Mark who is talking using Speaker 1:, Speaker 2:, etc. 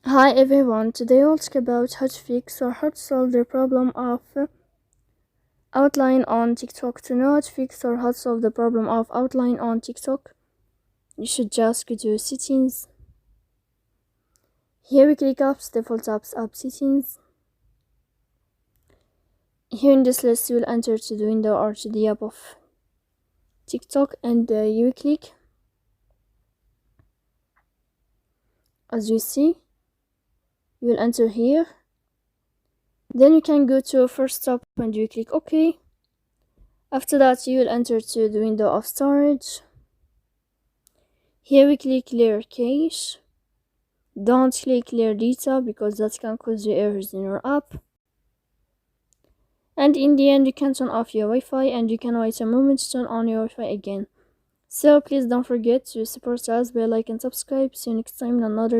Speaker 1: Hi everyone, today we'll talk about how to fix or how to solve the problem of outline on TikTok. To know how to fix or how to solve the problem of outline on TikTok, you should just go to settings. Here we click apps, default apps, app settings. Here in this list you will enter to the window or to the app of TikTok and you click. As you see, you will enter here. Then you can go to first stop and you click OK. After that you will enter to the window of storage. Here we click clear cache. Don't click clear data because that can cause you errors in your app. And in the end you can turn off your Wi-Fi and you can wait a moment to turn on your Wi-Fi again. So please don't forget to support us by like and subscribe. See you next time in another